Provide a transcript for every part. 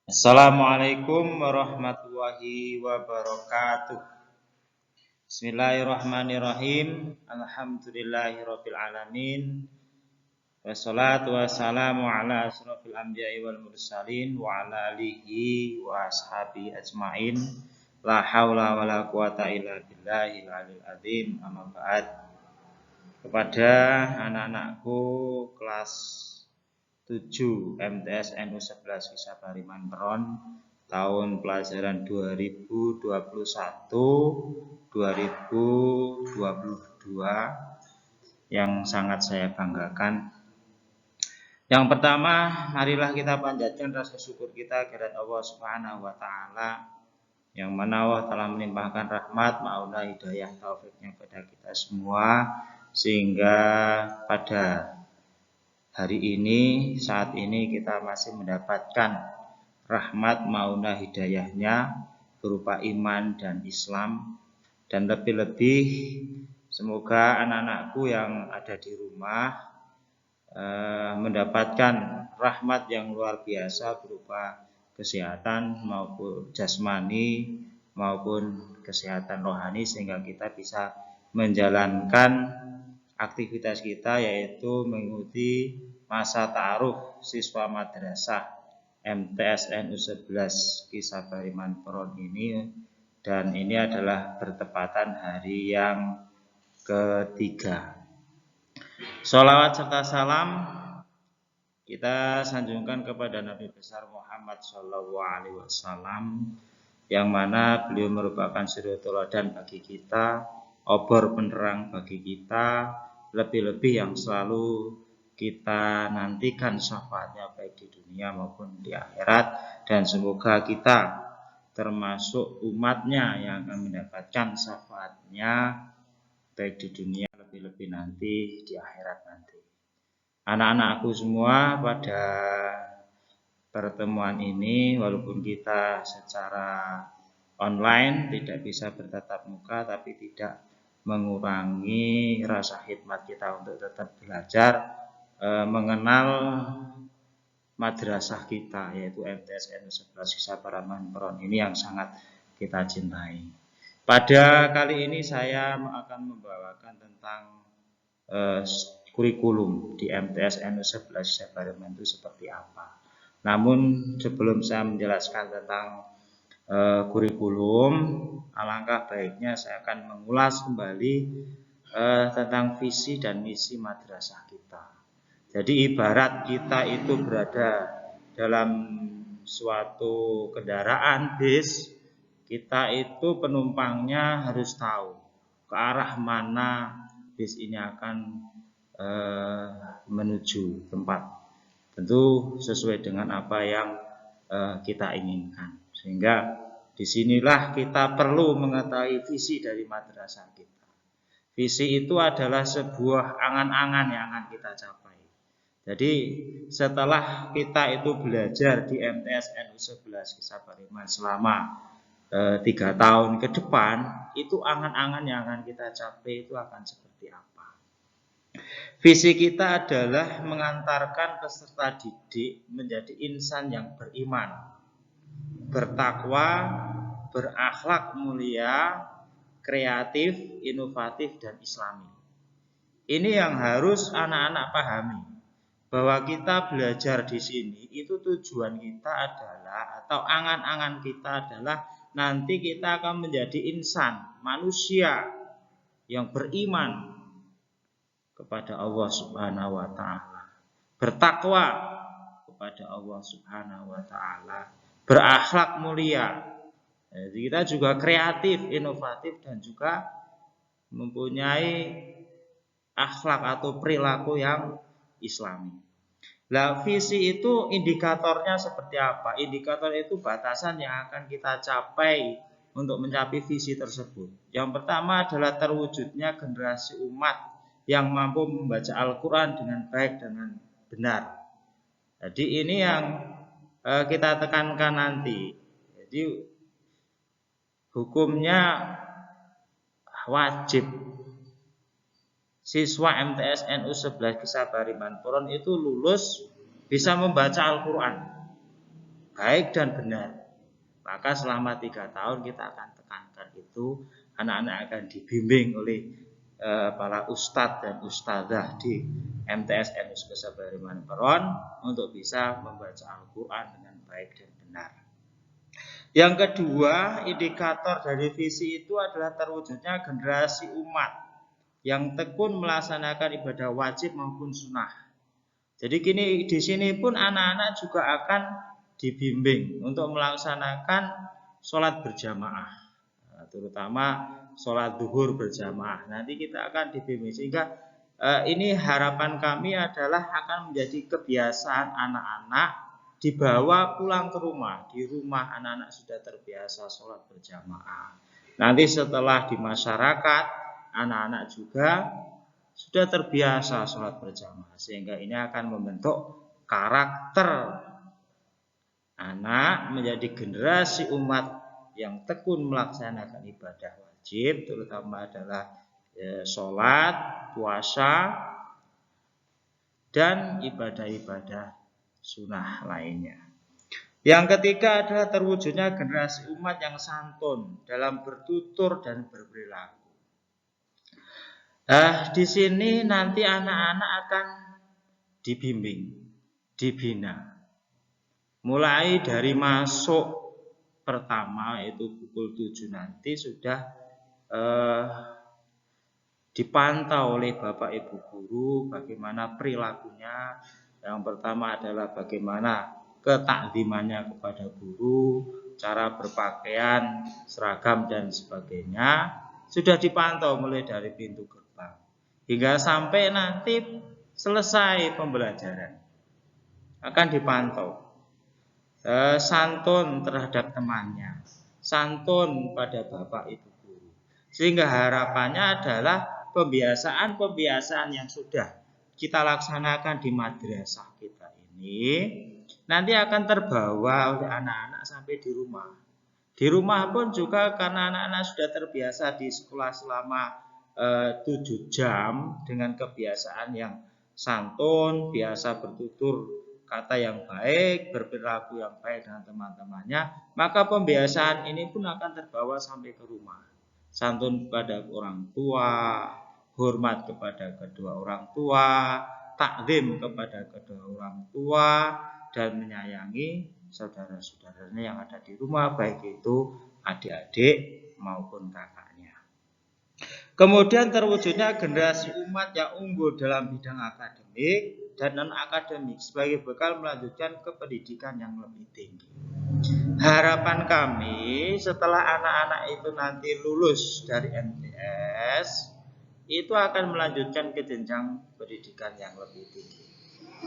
Assalamualaikum warahmatullahi wabarakatuh. Bismillahirrahmanirrahim. Alhamdulillahirabbil alamin. Wassalatu wassalamu ala asrofil anbiya'i wal mursalin wa ala alihi wa ashabihi ajmain. La haula wala quwata illa billahil aliyil azim. Amma ba'd. Kepada anak-anakku kelas 7 MTS NU 11 Kisabari Manperon tahun pelajaran 2021-2022 yang sangat saya banggakan. Yang pertama, marilah kita panjatkan rasa syukur kita kepada Allah Subhanahu wa taala yang mana Allah telah melimpahkan rahmat, maunah, hidayah, taufiknya kepada kita semua sehingga pada hari ini, saat ini kita masih mendapatkan rahmat maunah hidayahnya berupa iman dan Islam. Dan lebih-lebih semoga anak-anakku yang ada di rumah mendapatkan rahmat yang luar biasa berupa kesehatan maupun jasmani maupun kesehatan rohani sehingga kita bisa menjalankan aktivitas kita yaitu mengikuti masa ta'aruf siswa madrasah MTS NU 11 Kisabari Manperon ini, dan ini adalah bertepatan hari yang ketiga. Sholawat serta salam kita sanjungkan kepada Nabi besar Muhammad SAW yang mana beliau merupakan suri tauladan bagi kita, obor penerang bagi kita, lebih-lebih yang selalu kita nantikan syafaatnya baik di dunia maupun di akhirat, dan semoga kita termasuk umatnya yang akan mendapatkan syafaatnya baik di dunia lebih-lebih nanti di akhirat nanti. Anak-anakku semua, pada pertemuan ini walaupun kita secara online tidak bisa bertatap muka, tapi tidak mengurangi rasa khidmat kita untuk tetap belajar mengenal madrasah kita yaitu MTS NU 11 Kisabari Manperon ini yang sangat kita cintai. Pada kali ini saya akan membawakan tentang kurikulum di MTS NU 11 Kisabari Manperon itu seperti apa. Namun sebelum saya menjelaskan tentang kurikulum, alangkah baiknya saya akan mengulas kembali tentang visi dan misi madrasah kita. Jadi ibarat kita itu berada dalam suatu kendaraan bis, kita itu penumpangnya harus tahu ke arah mana bis ini akan menuju tempat. Tentu sesuai dengan apa yang kita inginkan. Sehingga disinilah kita perlu mengetahui visi dari madrasah kita. Visi itu adalah sebuah angan-angan yang akan kita capai. Jadi setelah kita itu belajar di MTS NU 11 Kisabari Manperon selama 3 tahun ke depan, itu angan-angan yang akan kita capai itu akan seperti apa. Visi kita adalah mengantarkan peserta didik menjadi insan yang beriman, bertakwa, berakhlak mulia, kreatif, inovatif, dan islami. Ini yang harus anak-anak pahami, bahwa kita belajar di sini itu tujuan kita adalah, atau angan-angan kita adalah nanti kita akan menjadi insan, manusia yang beriman kepada Allah Subhanahu wa taala, bertakwa kepada Allah Subhanahu wa taala, berakhlak mulia. Jadi kita juga kreatif, inovatif, dan juga mempunyai akhlak atau perilaku yang islami. Nah, visi itu indikatornya seperti apa? Indikator itu batasan yang akan kita capai untuk mencapai visi tersebut. Yang pertama adalah terwujudnya generasi umat yang mampu membaca Al-Quran dengan baik dan benar. Jadi ini yang kita tekankan nanti. Jadi hukumnya wajib siswa MTS NU 11 Kisabari Manperon itu lulus bisa membaca Al-Quran. baik dan benar. Maka selama 3 tahun kita akan tekankan itu, anak-anak akan dibimbing oleh para ustadz dan ustadzah di MTS NU Kesabaran Peron untuk bisa membaca Al-Quran dengan baik dan benar. Yang kedua, indikator dari visi itu adalah terwujudnya generasi umat yang tekun melaksanakan ibadah wajib maupun sunnah. Jadi di sini pun anak-anak juga akan dibimbing untuk melaksanakan sholat berjamaah, terutama sholat duhur berjamaah. Nanti kita akan dibimbing sehingga ini harapan kami adalah akan menjadi kebiasaan anak-anak dibawa pulang ke rumah. Di rumah anak-anak sudah terbiasa sholat berjamaah. Nanti setelah di masyarakat, anak-anak juga sudah terbiasa sholat berjamaah. Sehingga ini akan membentuk karakter anak menjadi generasi umat yang tekun melaksanakan ibadah wajib, terutama adalah sholat, puasa, dan ibadah-ibadah sunnah lainnya. Yang ketiga adalah terwujudnya generasi umat yang santun dalam bertutur dan berperilaku. Di sini nanti anak-anak akan dibimbing, dibina. Mulai dari masuk pertama yaitu pukul 7 nanti sudah dipantau oleh Bapak Ibu guru bagaimana perilakunya. Yang pertama adalah bagaimana ketakzimannya kepada guru, cara berpakaian, seragam dan sebagainya sudah dipantau mulai dari pintu gerbang hingga sampai nanti selesai pembelajaran akan dipantau. Santun terhadap temannya, santun pada Bapak Ibu guru. Sehingga harapannya adalah pembiasaan-pembiasaan yang sudah kita laksanakan di madrasah kita ini nanti akan terbawa oleh anak-anak sampai di rumah. Di rumah pun juga karena anak-anak sudah terbiasa di sekolah selama 7 jam dengan kebiasaan yang santun, biasa bertutur kata yang baik, berperilaku yang baik dengan teman-temannya, maka pembiasaan ini pun akan terbawa sampai ke rumah. Santun kepada orang tua, hormat kepada kedua orang tua, takzim kepada kedua orang tua, dan menyayangi saudara-saudaranya yang ada di rumah, baik itu adik-adik maupun kakaknya. Kemudian terwujudnya generasi umat yang unggul dalam bidang akademik dan non-akademik sebagai bekal melanjutkan ke pendidikan yang lebih tinggi. Harapan kami setelah anak-anak itu nanti lulus dari MTS itu akan melanjutkan ke jenjang pendidikan yang lebih tinggi.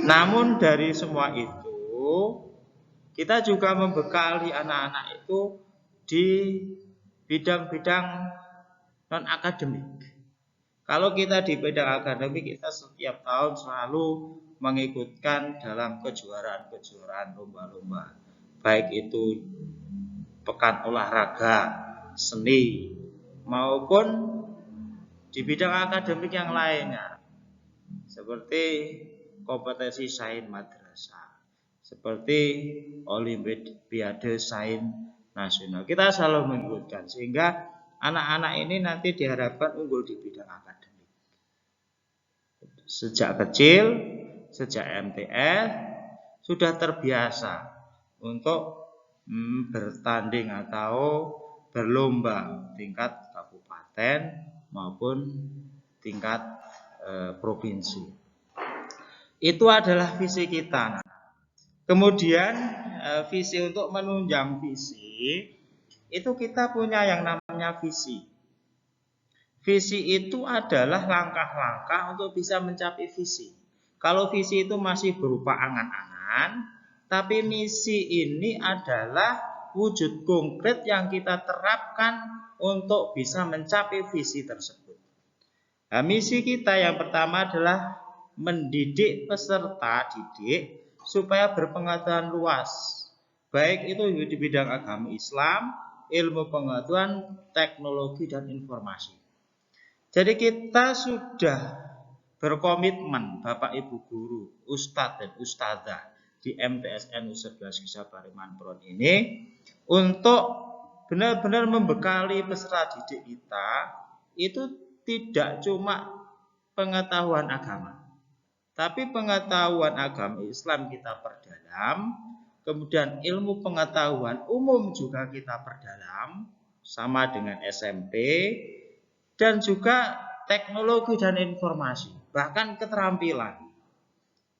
Namun dari semua itu kita juga membekali anak-anak itu di bidang-bidang non-akademik. Kalau kita di bidang akademik, kita setiap tahun selalu mengikutkan dalam kejuaraan-kejuaraan lomba-lomba. Baik itu pekan olahraga, seni, maupun di bidang akademik yang lainnya. Seperti kompetisi sains madrasah, seperti olimpiade sains nasional. Kita selalu mengikutkan sehingga anak-anak ini nanti diharapkan unggul di bidang akademik. Sejak kecil, sejak MTS, sudah terbiasa untuk bertanding atau berlomba tingkat kabupaten maupun tingkat provinsi. Itu adalah visi kita. Kemudian visi untuk menunjang visi, itu kita punya yang namanya visi. Visi itu adalah langkah-langkah untuk bisa mencapai visi. Kalau visi itu masih berupa angan-angan, tapi misi ini adalah wujud konkret yang kita terapkan untuk bisa mencapai visi tersebut. Nah, misi kita yang pertama adalah mendidik peserta didik supaya berpengetahuan luas, baik itu di bidang agama Islam, ilmu pengetahuan, teknologi, dan informasi. Jadi kita sudah berkomitmen, Bapak Ibu guru, ustadz dan ustadzah, di MTSN 11 Kisah Manpron ini untuk benar-benar membekali peserta didik kita itu tidak cuma pengetahuan agama, tapi pengetahuan agama Islam kita perdalam, kemudian ilmu pengetahuan umum juga kita perdalam, sama dengan SMP, dan juga teknologi dan informasi, bahkan keterampilan.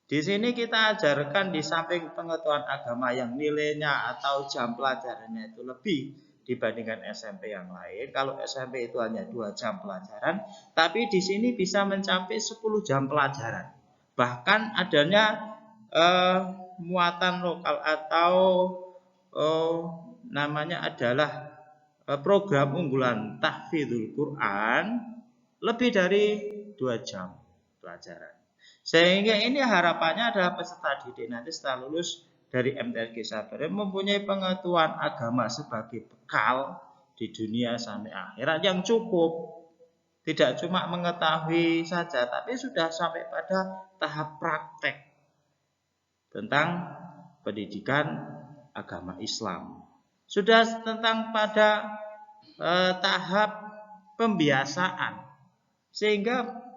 Di sini kita ajarkan di samping pengetahuan agama yang nilainya atau jam pelajarannya itu lebih dibandingkan SMP yang lain. Kalau SMP itu hanya 2 jam pelajaran, tapi di sini bisa mencapai 10 jam pelajaran. Bahkan adanya muatan lokal atau namanya adalah program unggulan tahfidzul Quran lebih dari 2 jam pelajaran. Sehingga ini harapannya adalah peserta didik nanti setelah lulus dari MTSN Kisah Bari mempunyai pengetahuan agama sebagai bekal di dunia sampai akhirat yang cukup. Tidak cuma mengetahui saja, tapi sudah sampai pada tahap praktek tentang pendidikan agama Islam. Sudah tentang pada tahap pembiasaan, sehingga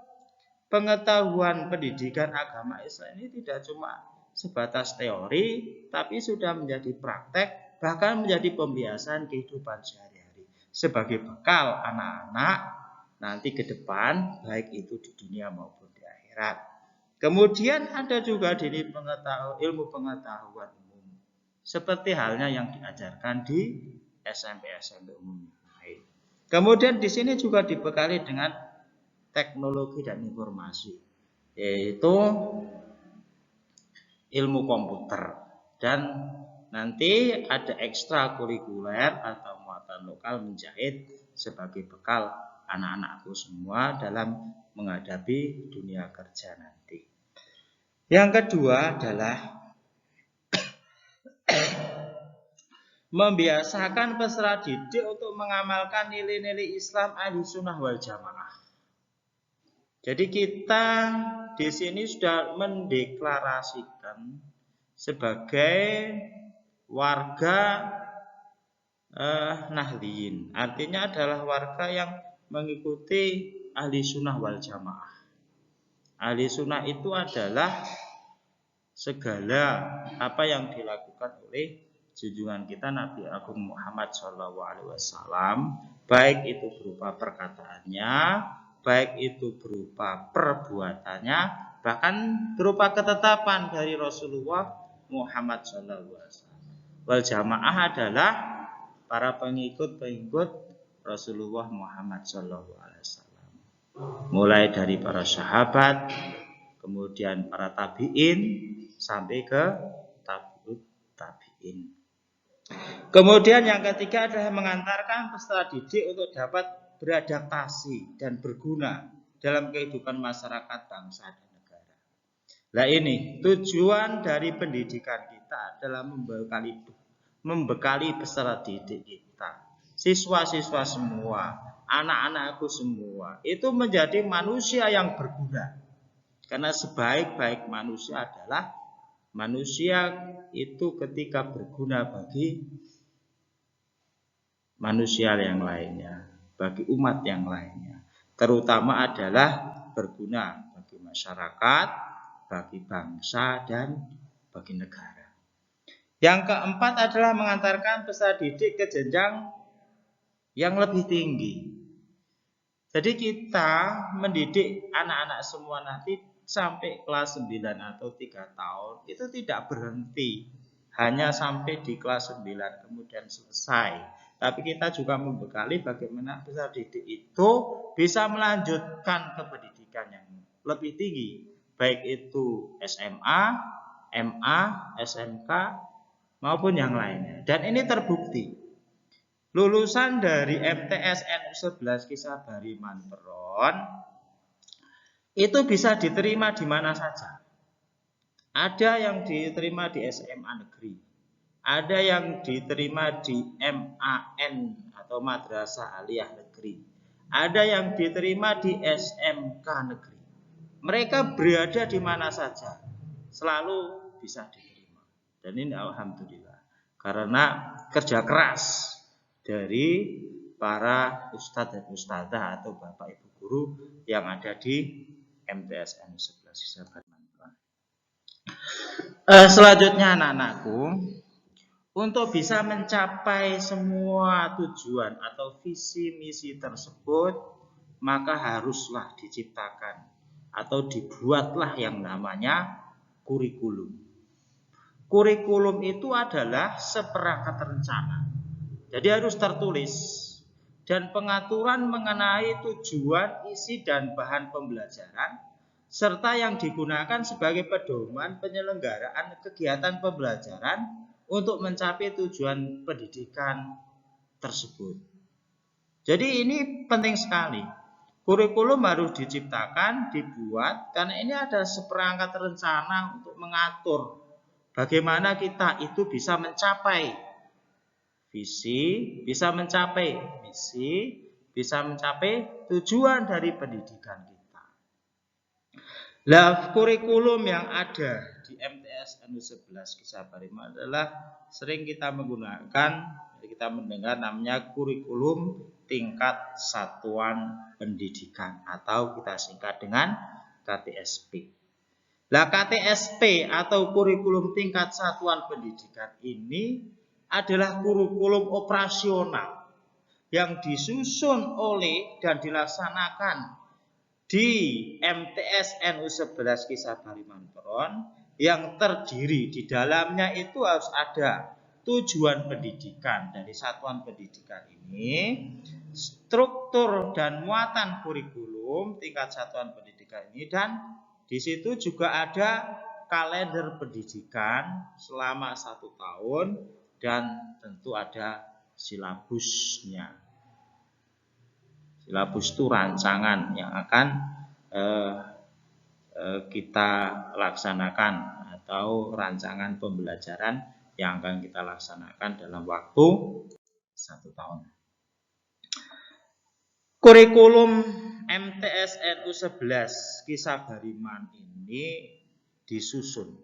pengetahuan pendidikan agama Islam ini tidak cuma sebatas teori, tapi sudah menjadi praktek, bahkan menjadi pembiasaan kehidupan sehari-hari sebagai bekal anak-anak nanti ke depan, baik itu di dunia maupun di akhirat. Kemudian ada juga di ilmu pengetahuan umum, seperti halnya yang diajarkan di SMP umum. Kemudian di sini juga dibekali dengan teknologi dan informasi, yaitu ilmu komputer, dan nanti ada ekstrakurikuler atau muatan lokal menjahit sebagai bekal anak-anakku semua dalam menghadapi dunia kerja nanti. Yang kedua adalah membiasakan peserta didik untuk mengamalkan nilai-nilai Islam Ahlussunnah wal Jamaah. Jadi kita di sini sudah mendeklarasikan sebagai warga Nahliyin. Artinya adalah warga yang mengikuti ahli sunnah wal jamaah. Ahli sunnah itu adalah segala apa yang dilakukan oleh junjungan kita Nabi Agung Muhammad SAW, baik itu berupa perkataannya, baik itu berupa perbuatannya, bahkan berupa ketetapan dari Rasulullah Muhammad SAW. Wal jamaah adalah para pengikut-pengikut Rasulullah Muhammad SAW. Mulai dari para sahabat, kemudian para tabi'in, sampai ke tabi'ut tabi'in. Kemudian yang ketiga adalah mengantarkan peserta didik untuk dapat beradaptasi dan berguna dalam kehidupan masyarakat, bangsa, dan negara. Nah ini tujuan dari pendidikan kita adalah membekali peserta didik kita, siswa-siswa semua, anak-anakku semua, itu menjadi manusia yang berguna. Karena sebaik-baik manusia adalah manusia itu ketika berguna bagi manusia yang lainnya, bagi umat yang lainnya, terutama adalah berguna bagi masyarakat, bagi bangsa, dan bagi negara. Yang keempat adalah mengantarkan peserta didik ke jenjang yang lebih tinggi. Jadi kita mendidik anak-anak semua nanti sampai kelas 9 atau 3 tahun itu tidak berhenti hanya sampai di kelas 9 kemudian selesai. Tapi kita juga membekali bagaimana peserta didik itu bisa melanjutkan ke pendidikan yang lebih tinggi, baik itu SMA, MA, SMK maupun yang lainnya. Dan ini terbukti. Lulusan dari MTSN 11 Kisah Bari Manpron itu bisa diterima di mana saja. Ada yang diterima di SMA negeri, ada yang diterima di MAN atau Madrasah Aliyah Negeri, ada yang diterima di SMK negeri. Mereka berada di mana saja, selalu bisa diterima. Dan ini alhamdulillah karena kerja keras dari para ustadz dan ustadzah atau bapak ibu guru yang ada di MTSN 11 Kisah Mantra. Selanjutnya anak-anakku, untuk bisa mencapai semua tujuan atau visi misi tersebut, maka haruslah diciptakan atau dibuatlah yang namanya kurikulum. Kurikulum itu adalah seperangkat rencana. Jadi harus tertulis dan pengaturan mengenai tujuan, isi dan bahan pembelajaran serta yang digunakan sebagai pedoman penyelenggaraan kegiatan pembelajaran untuk mencapai tujuan pendidikan tersebut. Jadi ini penting sekali. Kurikulum harus diciptakan, dibuat karena ini ada seperangkat rencana untuk mengatur bagaimana kita itu bisa mencapai visi, bisa mencapai misi, bisa mencapai tujuan dari pendidikan kita. Nah, kurikulum yang ada di MTSN 11 Kisah Bariman adalah sering kita menggunakan, kita mendengar namanya kurikulum tingkat satuan pendidikan atau kita singkat dengan KTSP. Nah, KTSP atau kurikulum tingkat satuan pendidikan ini adalah kurikulum operasional yang disusun oleh dan dilaksanakan di MTSN 11 Kisah Barimantoron yang terdiri di dalamnya itu harus ada tujuan pendidikan dari satuan pendidikan ini, struktur dan muatan kurikulum tingkat satuan pendidikan ini, dan di situ juga ada kalender pendidikan selama 1 tahun dan tentu ada silabusnya. Silabus itu rancangan yang akan kita laksanakan atau rancangan pembelajaran yang akan kita laksanakan dalam waktu 1 tahun. Kurikulum MTSN 11 Kisah Bariman ini disusun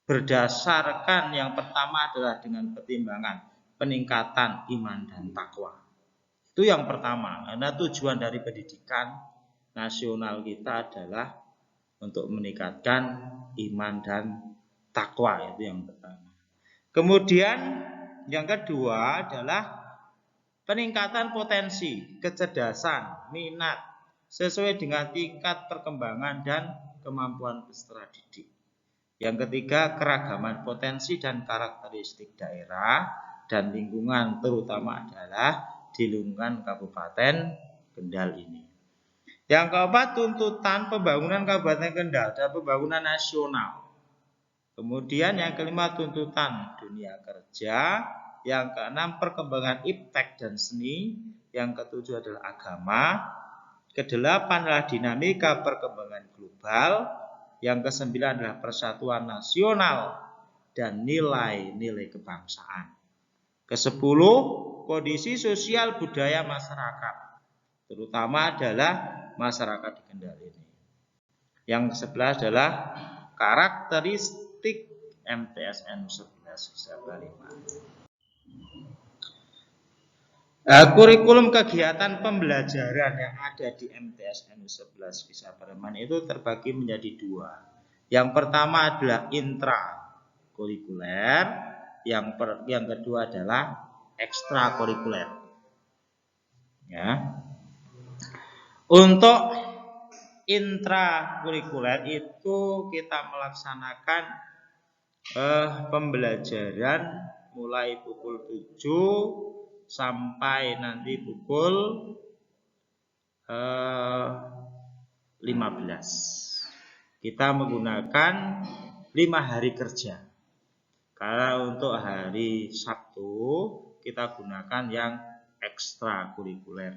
berdasarkan yang pertama adalah dengan pertimbangan peningkatan iman dan takwa. Itu yang pertama, karena tujuan dari pendidikan nasional kita adalah untuk meningkatkan iman dan takwa, itu yang pertama. Kemudian yang kedua adalah peningkatan potensi, kecerdasan, minat sesuai dengan tingkat perkembangan dan kemampuan peserta didik. Yang ketiga, keragaman potensi dan karakteristik daerah dan lingkungan, terutama adalah di lingkungan Kabupaten Kendal ini. Yang keempat, tuntutan pembangunan Kabupaten Kendal dan pembangunan nasional. Kemudian yang kelima, tuntutan dunia kerja. Yang keenam, perkembangan iptek dan seni. Yang ketujuh adalah agama. Kedelapan adalah dinamika perkembangan global. Yang kesembilan adalah persatuan nasional dan nilai-nilai kebangsaan. Kesepuluh, kondisi sosial budaya masyarakat, terutama adalah masyarakat di Kendal ini. Yang ke-11 adalah karakteristik MTSN 11 Kisah Bariman. Kurikulum kegiatan pembelajaran yang ada di MTSN 11 Kisah Bariman itu terbagi menjadi 2. Yang pertama adalah intrakurikuler, yang kedua adalah ekstrakurikuler. Ya. Untuk intrakurikuler itu kita melaksanakan pembelajaran mulai pukul 7 sampai nanti pukul 15. Kita menggunakan 5 hari kerja. Karena untuk hari Sabtu kita gunakan yang ekstrakurikuler.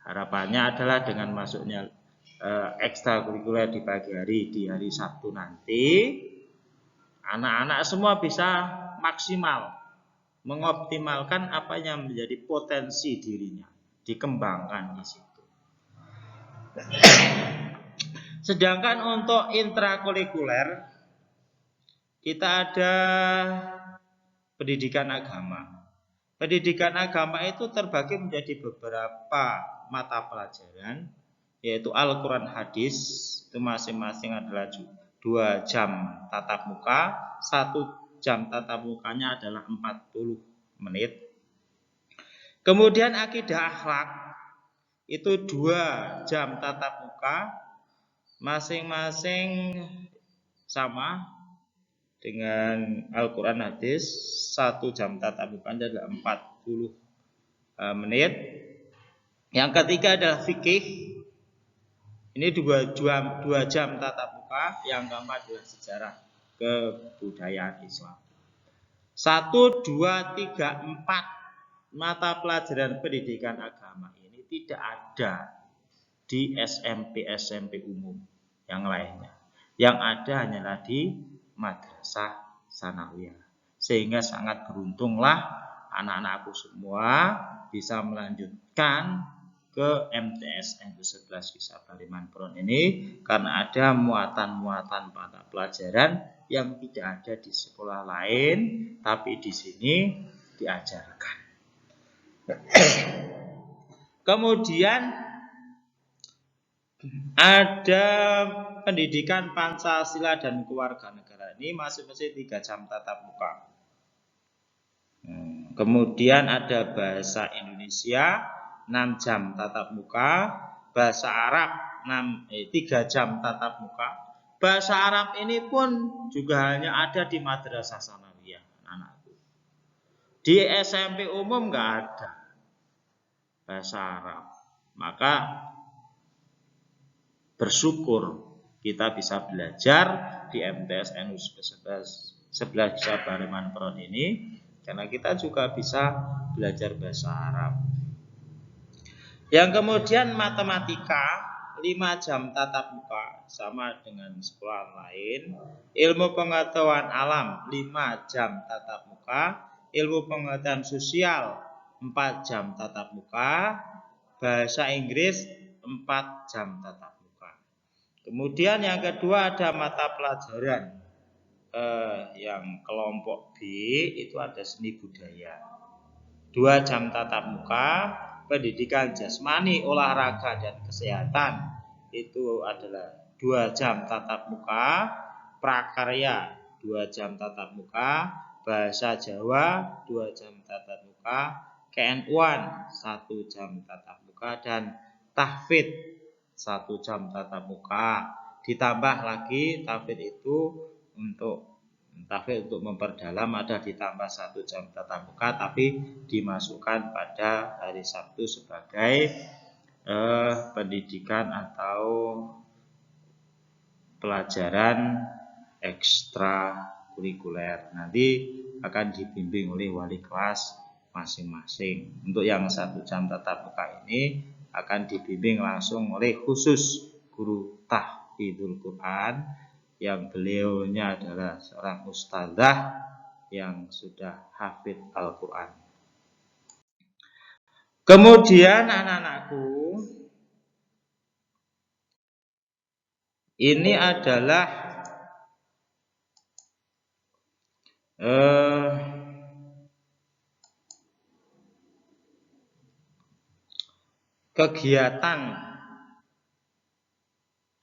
Harapannya adalah dengan masuknya ekstrakurikuler di pagi hari, di hari Sabtu nanti, anak-anak semua bisa maksimal mengoptimalkan apa yang menjadi potensi dirinya, dikembangkan di situ. Sedangkan untuk intrakurikuler kita ada pendidikan agama. Pendidikan agama itu terbagi menjadi beberapa mata pelajaran, yaitu Al-Quran Hadis, itu masing-masing adalah 2 jam tatap muka, 1 jam tatap mukanya adalah 40 menit. Kemudian akidah akhlak, itu 2 jam tatap muka, masing-masing sama dengan Al-Quran Hadis, 1 jam tatap mukanya adalah 40 menit. Yang ketiga adalah fikih, ini 2 jam tatap muka. Yang keempat adalah sejarah kebudayaan Islam. 1, 2, 3, 4 mata pelajaran pendidikan agama ini tidak ada di SMP umum yang lainnya. Yang ada hanyalah di madrasah sanawiyah. Sehingga sangat beruntunglah anak-anakku semua bisa melanjutkan ke MTSN 11 Kisah Manpron ini karena ada muatan-muatan mata pelajaran yang tidak ada di sekolah lain, tapi di sini diajarkan. Kemudian ada pendidikan Pancasila dan Kewarganegaraan, ini masing-masing 3 jam tatap muka. Kemudian ada bahasa Indonesia 6 jam tatap muka, bahasa Arab 3 jam tatap muka. Bahasa Arab ini pun juga hanya ada di madrasah sanawiyah, anakku. Di SMP umum nggak ada bahasa Arab. Maka bersyukur kita bisa belajar di MTSN 11 Kisah Manpron ini, karena kita juga bisa belajar bahasa Arab. Yang kemudian matematika 5 jam tatap muka, sama dengan sekolah lain. Ilmu pengetahuan alam 5 jam tatap muka. Ilmu pengetahuan sosial 4 jam tatap muka. Bahasa Inggris 4 jam tatap muka. Kemudian yang kedua ada mata pelajaran yang kelompok B, itu ada seni budaya 2 jam tatap muka. Pendidikan jasmani, olahraga dan kesehatan itu adalah 2 jam tatap muka. Prakarya 2 jam tatap muka. Bahasa Jawa 2 jam tatap muka. KNU-an 1 jam tatap muka. Dan tahfidz 1 jam tatap muka. Ditambah lagi tahfidz itu untuk memperdalam ada ditambah 1 jam tatap muka, tapi dimasukkan pada hari Sabtu sebagai pendidikan atau pelajaran ekstrakurikuler. Nanti akan dibimbing oleh wali kelas masing-masing. Untuk yang 1 jam tatap muka ini akan dibimbing langsung oleh khusus guru tahfidzul Quran, yang beliaunya adalah seorang ustadzah yang sudah hafidz Al-Quran. Kemudian anak-anakku, ini adalah kegiatan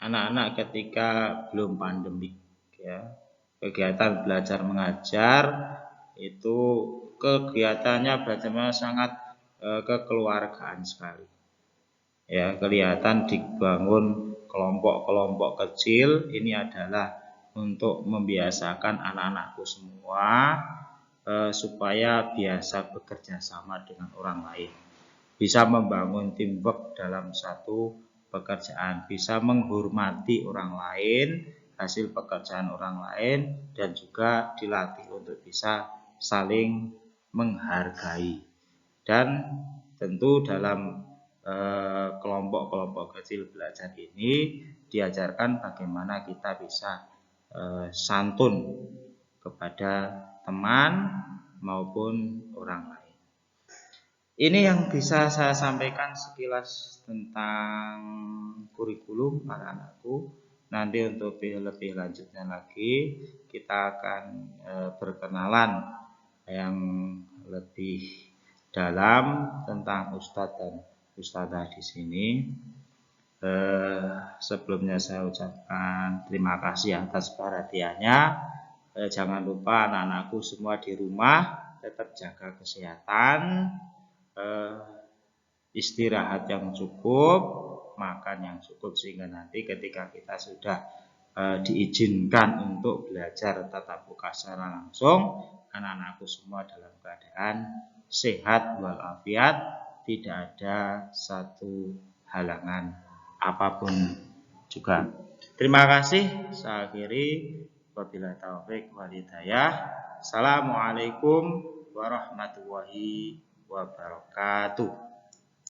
anak-anak ketika belum pandemik, ya. Kegiatan belajar mengajar itu kegiatannya belajarnya sangat kekeluargaan sekali. Ya, kelihatan dibangun kelompok-kelompok kecil. Ini adalah untuk membiasakan anak-anakku semua supaya biasa bekerja sama dengan orang lain. Bisa membangun teamwork dalam satu pekerjaan, bisa menghormati orang lain, hasil pekerjaan orang lain, dan juga dilatih untuk bisa saling menghargai. Dan tentu dalam kelompok-kelompok kecil belajar ini diajarkan bagaimana kita bisa santun kepada teman maupun orang lain. Ini yang bisa saya sampaikan sekilas tentang kurikulum anak-anakku. Nanti untuk lebih lanjutnya lagi kita akan berkenalan yang lebih dalam tentang Ustadz dan Ustadzah di sini. Sebelumnya saya ucapkan terima kasih atas perhatiannya. Jangan lupa anak-anakku semua di rumah tetap jaga kesehatan, istirahat yang cukup, makan yang cukup, sehingga nanti ketika kita sudah diizinkan untuk belajar tatap muka secara langsung, anak-anakku semua dalam keadaan sehat walafiat, tidak ada satu halangan apapun juga. Terima kasih. Saya akhiri. Wabillahi taufik wal hidayah. Assalamualaikum warahmatullahi wabarakatuh.